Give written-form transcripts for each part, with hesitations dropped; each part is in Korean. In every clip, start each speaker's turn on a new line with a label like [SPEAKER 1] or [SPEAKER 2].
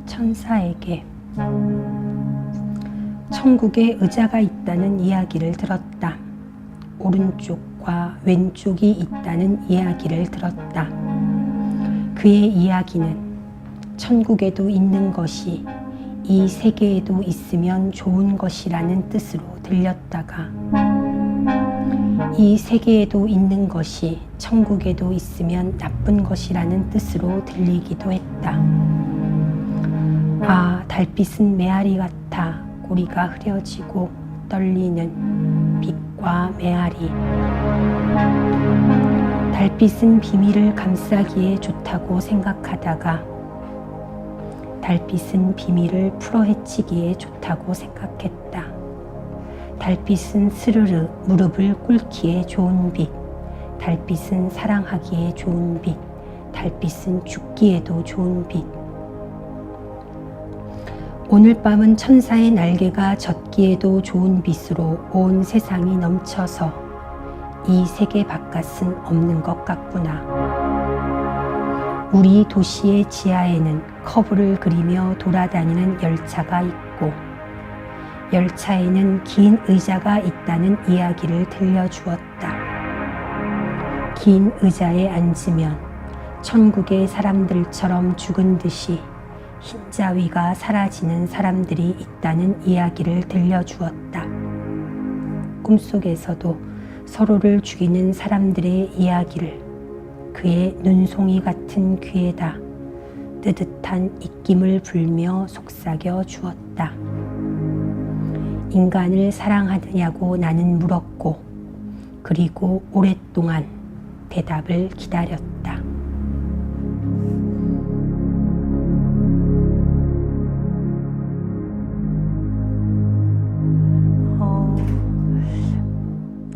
[SPEAKER 1] 천사에게 천국에 의자가 있다는 이야기를 들었다. 오른쪽과 왼쪽이 있다는 이야기를 들었다. 그의 이야기는 천국에도 있는 것이 이 세계에도 있으면 좋은 것이라는 뜻으로 들렸다가 이 세계에도 있는 것이 천국에도 있으면 나쁜 것이라는 뜻으로 들리기도 했다. 아, 달빛은 메아리 같아 꼬리가 흐려지고 떨리는 빛과 메아리. 달빛은 비밀을 감싸기에 좋다고 생각하다가 달빛은 비밀을 풀어헤치기에 좋다고 생각했다. 달빛은 스르르 무릎을 꿇기에 좋은 빛. 달빛은 사랑하기에 좋은 빛. 달빛은 죽기에도 좋은 빛. 오늘 밤은 천사의 날개가 젖기에도 좋은 빛으로 온 세상이 넘쳐서 이 세계 바깥은 없는 것 같구나. 우리 도시의 지하에는 커브를 그리며 돌아다니는 열차가 있고 열차에는 긴 의자가 있다는 이야기를 들려주었다. 긴 의자에 앉으면 천국의 사람들처럼 죽은 듯이 흰자위가 사라지는 사람들이 있다는 이야기를 들려주었다. 꿈속에서도 서로를 죽이는 사람들의 이야기를 그의 눈송이 같은 귀에다 뜨뜻한 입김을 불며 속삭여 주었다. 인간을 사랑하느냐고 나는 물었고 그리고 오랫동안 대답을 기다렸다.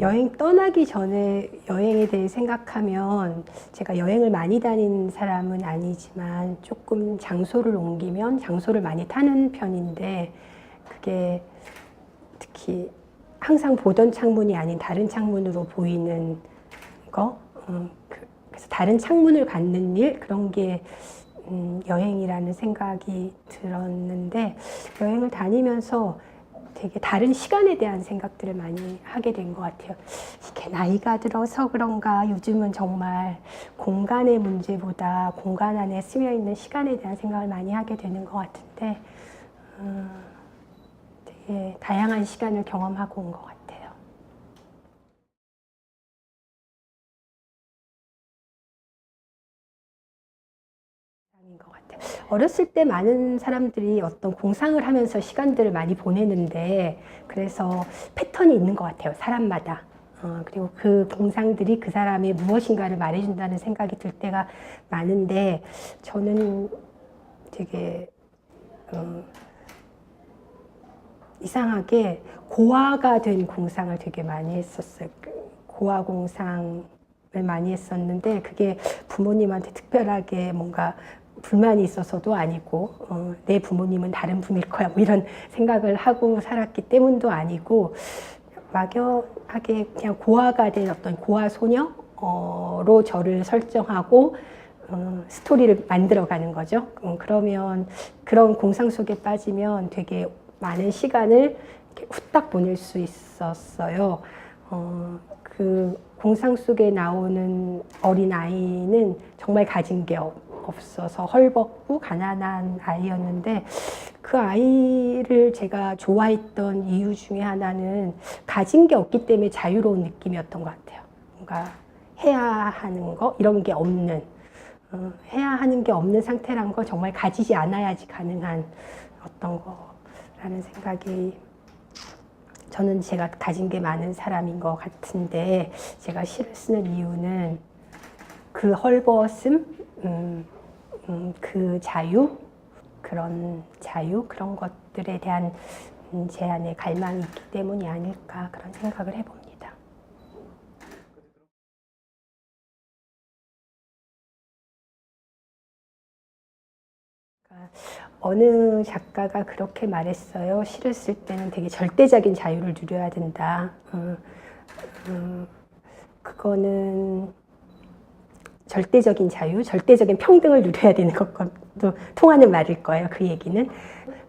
[SPEAKER 1] 여행 떠나기 전에 여행에 대해 생각하면 제가 여행을 많이 다니는 사람은 아니지만 조금 장소를 옮기면 장소를 많이 타는 편인데 그게 특히 항상 보던 창문이 아닌 다른 창문으로 보이는 거 그래서 다른 창문을 갖는 일 그런 게 여행이라는 생각이 들었는데 여행을 다니면서 되게 다른 시간에 대한 생각들을 많이 하게 된 것 같아요. 이렇게 나이가 들어서 그런가 요즘은 정말 공간의 문제보다 공간 안에 스며 있는 시간에 대한 생각을 많이 하게 되는 것 같은데 되게 다양한 시간을 경험하고 온 것 같아요. 것 같아요. 어렸을 때 많은 사람들이 어떤 공상을 하면서 시간들을 많이 보내는데 그래서 패턴이 있는 것 같아요. 사람마다. 그리고 그 공상들이 그 사람의 무엇인가를 말해준다는 생각이 들 때가 많은데 저는 되게 이상하게 고아가 된 공상을 되게 많이 했었어요. 고아 공상을 많이 했었는데 그게 부모님한테 특별하게 뭔가 불만이 있어서도 아니고 내 부모님은 다른 분일 거야 뭐 이런 생각을 하고 살았기 때문도 아니고 막연하게 그냥 고아가 된 어떤 고아 소녀로 저를 설정하고 스토리를 만들어가는 거죠. 그러면 그런 공상 속에 빠지면 되게 많은 시간을 이렇게 후딱 보낼 수 있었어요. 그 공상 속에 나오는 어린아이는 정말 가진 게 없어서 헐벗고 가난한 아이였는데 그 아이를 제가 좋아했던 이유 중에 하나는 가진 게 없기 때문에 자유로운 느낌이었던 것 같아요. 뭔가 해야 하는 거 이런 게 없는 해야 하는 게 없는 상태란 건 정말 가지지 않아야지 가능한 어떤 거라는 생각이 저는 제가 가진 게 많은 사람인 것 같은데 제가 시를 쓰는 이유는 그 헐벗음 그 자유, 그런 자유, 그런 것들에 대한 제 안에 갈망이 있기 때문이 아닐까 그런 생각을 해봅니다. 어느 작가가 그렇게 말했어요. 시를 쓸 때는 되게 절대적인 자유를 누려야 된다. 그거는 절대적인 자유, 절대적인 평등을 누려야 되는 것과도 통하는 말일 거예요. 그 얘기는.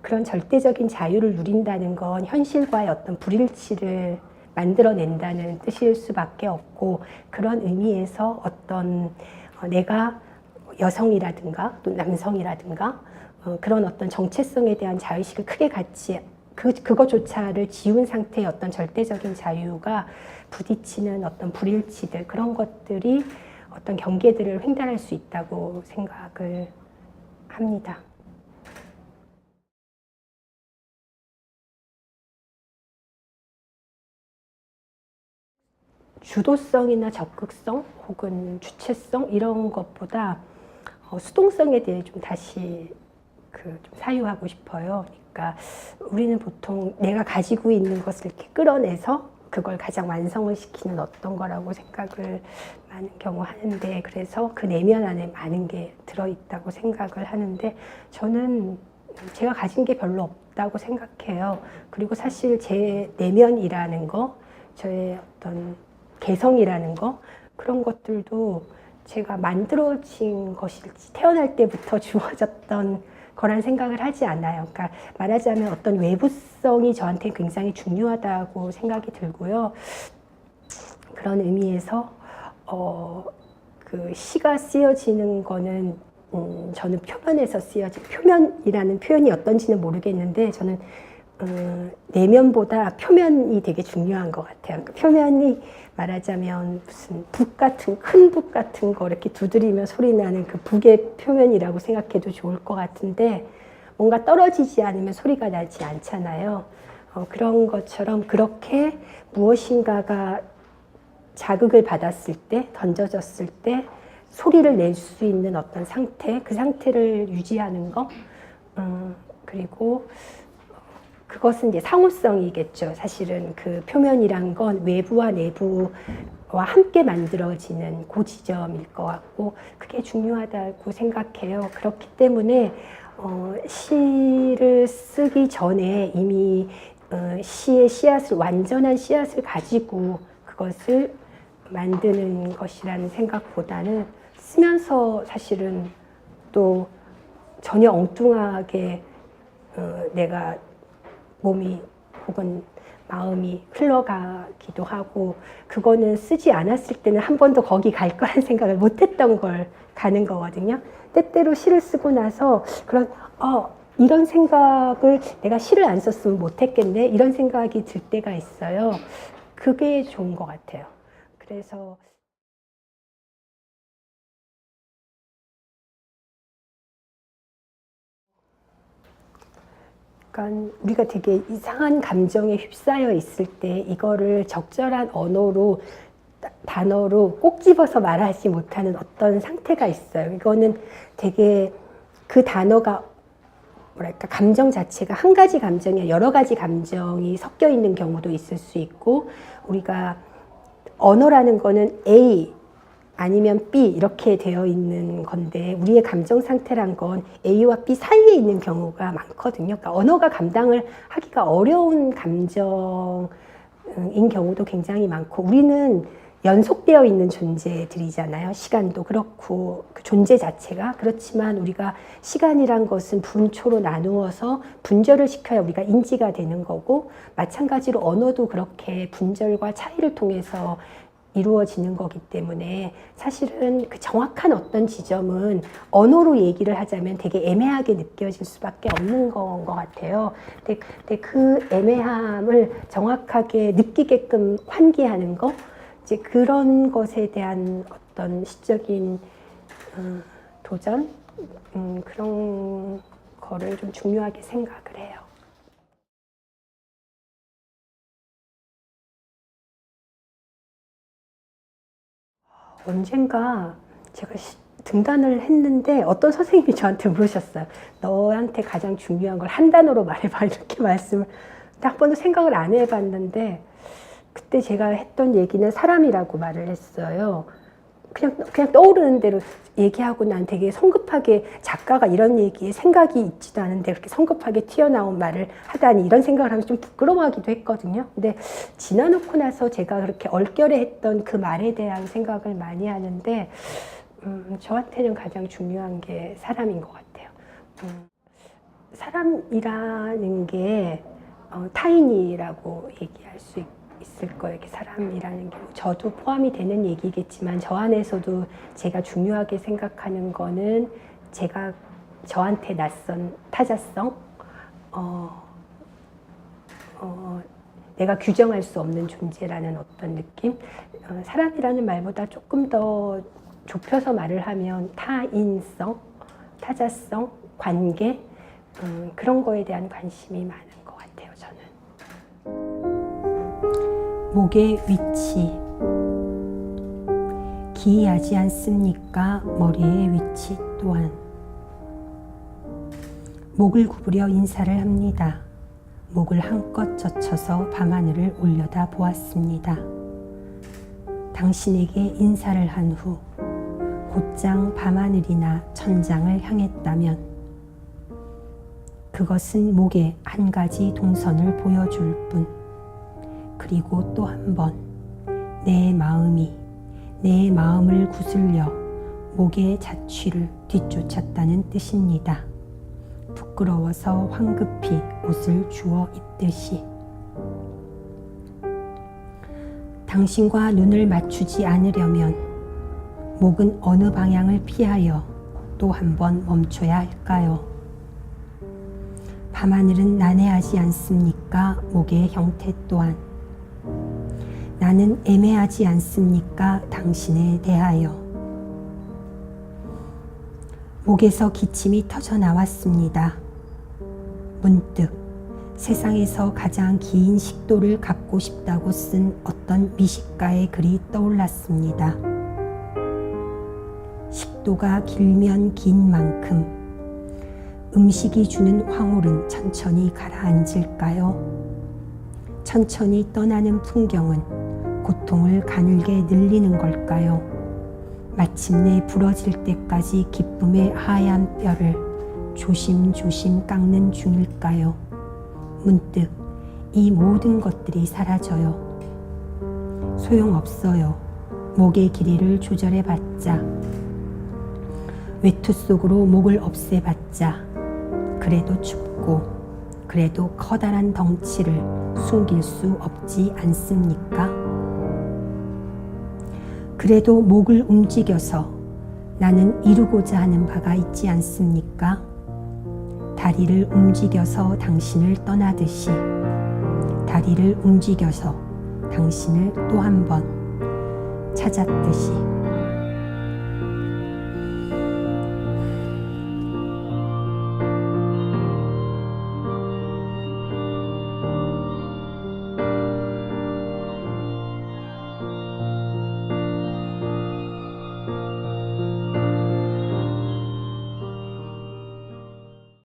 [SPEAKER 1] 그런 절대적인 자유를 누린다는 건 현실과의 어떤 불일치를 만들어낸다는 뜻일 수밖에 없고, 그런 의미에서 어떤 내가 여성이라든가 또 남성이라든가 그런 어떤 정체성에 대한 자의식을 크게 갖지 그거조차를 지운 상태의 어떤 절대적인 자유가 부딪히는 어떤 불일치들, 그런 것들이 어떤 경계들을 횡단할 수 있다고 생각을 합니다. 주도성이나 적극성 혹은 주체성 이런 것보다 수동성에 대해 좀 다시 좀 사유하고 싶어요. 그러니까 우리는 보통 내가 가지고 있는 것을 이렇게 끌어내서 그걸 가장 완성을 시키는 어떤 거라고 생각을 많은 경우 하는데, 그래서 그 내면 안에 많은 게 들어있다고 생각을 하는데, 저는 제가 가진 게 별로 없다고 생각해요. 그리고 사실 제 내면이라는 거, 저의 어떤 개성이라는 거, 그런 것들도 제가 만들어진 것일지 태어날 때부터 주어졌던 거란 생각을 하지 않아요. 그러니까 말하자면 어떤 외부성이 저한테 굉장히 중요하다고 생각이 들고요. 그런 의미에서 그 시가 쓰여지는 거는 저는 표면에서 쓰여진, 표면이라는 표현이 어떤지는 모르겠는데 저는 내면보다 표면이 되게 중요한 것 같아요. 그러니까 표면이 말하자면 무슨 북 같은, 큰 북 같은 거 이렇게 두드리면 소리 나는 그 북의 표면이라고 생각해도 좋을 것 같은데, 뭔가 떨어지지 않으면 소리가 나지 않잖아요. 그런 것처럼 그렇게 무엇인가가 자극을 받았을 때, 던져졌을 때 소리를 낼 수 있는 어떤 상태, 그 상태를 유지하는 거, 그리고 그것은 이제 상호성이겠죠. 사실은 그 표면이란 건 외부와 내부와 함께 만들어지는 그 지점일 것 같고, 그게 중요하다고 생각해요. 그렇기 때문에 시를 쓰기 전에 이미 시의 씨앗을, 완전한 씨앗을 가지고 그것을 만드는 것이라는 생각보다는 쓰면서 사실은 또 전혀 엉뚱하게 내가 몸이 혹은 마음이 흘러가기도 하고, 그거는 쓰지 않았을 때는 한 번도 거기 갈 거란 생각을 못했던 걸 가는 거거든요. 때때로 시를 쓰고 나서 그런 이런 생각을 내가 시를 안 썼으면 못했겠네, 이런 생각이 들 때가 있어요. 그게 좋은 것 같아요. 그래서 그러니까 우리가 되게 이상한 감정에 휩싸여 있을 때 이거를 적절한 언어로, 단어로 꼭 집어서 말하지 못하는 어떤 상태가 있어요. 이거는 되게 그 단어가 뭐랄까, 감정 자체가 한 가지 감정이 아니라 여러 가지 감정이 섞여 있는 경우도 있을 수 있고, 우리가 언어라는 거는 A 아니면 B 이렇게 되어 있는 건데, 우리의 감정 상태란 건 A와 B 사이에 있는 경우가 많거든요. 그러니까 언어가 감당을 하기가 어려운 감정인 경우도 굉장히 많고, 우리는 연속되어 있는 존재들이잖아요. 시간도 그렇고 그 존재 자체가. 그렇지만 우리가 시간이란 것은 분초로 나누어서 분절을 시켜야 우리가 인지가 되는 거고, 마찬가지로 언어도 그렇게 분절과 차이를 통해서 이루어지는 거기 때문에 사실은 그 정확한 어떤 지점은 언어로 얘기를 하자면 되게 애매하게 느껴질 수밖에 없는 건 것 같아요. 근데 그 애매함을 정확하게 느끼게끔 환기하는 거, 이제 그런 것에 대한 어떤 시적인 도전, 그런 거를 좀 중요하게 생각을 해요. 언젠가 제가 등단을 했는데 어떤 선생님이 저한테 물으셨어요. 너한테 가장 중요한 걸 한 단어로 말해봐, 이렇게 말씀을. 근데 한 번도 생각을 안 해봤는데, 그때 제가 했던 얘기는 사람이라고 말을 했어요. 그냥 떠오르는 대로 얘기하고 난 되게 성급하게 작가가 이런 얘기에 생각이 있지도 않은데 그렇게 성급하게 튀어나온 말을 하다니 이런 생각을 하면서 좀 부끄러워하기도 했거든요. 근데 지나놓고 나서 제가 그렇게 얼결에 했던 그 말에 대한 생각을 많이 하는데 저한테는 가장 중요한 게 사람인 것 같아요. 사람이라는 게 타인이라고 얘기할 수 있을 거예요. 이렇게 사람이라는 게 저도 포함이 되는 얘기겠지만 저 안에서도 제가 중요하게 생각하는 거는 제가 저한테 낯선 타자성, 내가 규정할 수 없는 존재라는 어떤 느낌. 사람이라는 말보다 조금 더 좁혀서 말을 하면 타인성, 타자성, 관계, 그런 거에 대한 관심이 많은 것 같아요, 저는. 목의 위치, 기이하지 않습니까? 머리의 위치 또한. 목을 구부려 인사를 합니다. 목을 한껏 젖혀서 밤하늘을 올려다 보았습니다. 당신에게 인사를 한 후 곧장 밤하늘이나 천장을 향했다면 그것은 목에 한 가지 동선을 보여줄 뿐, 그리고 또 한 번 내 마음이 내 마음을 구슬려 목의 자취를 뒤쫓았다는 뜻입니다. 부끄러워서 황급히 옷을 주워 입듯이. 당신과 눈을 맞추지 않으려면 목은 어느 방향을 피하여 또 한 번 멈춰야 할까요? 밤하늘은 난해하지 않습니까? 목의 형태 또한. 나는 애매하지 않습니까? 당신에 대하여. 목에서 기침이 터져 나왔습니다. 문득 세상에서 가장 긴 식도를 갖고 싶다고 쓴 어떤 미식가의 글이 떠올랐습니다. 식도가 길면 긴 만큼 음식이 주는 황홀은 천천히 가라앉을까요? 천천히 떠나는 풍경은 고통을 가늘게 늘리는 걸까요? 마침내 부러질 때까지 기쁨의 하얀 뼈를 조심조심 깎는 중일까요? 문득 이 모든 것들이 사라져요. 소용없어요. 목의 길이를 조절해봤자, 외투 속으로 목을 없애봤자, 그래도 춥고 그래도 커다란 덩치를 숨길 수 없지 않습니까? 그래도 목을 움직여서 나는 이루고자 하는 바가 있지 않습니까? 다리를 움직여서 당신을 떠나듯이, 다리를 움직여서 당신을 또 한 번 찾았듯이.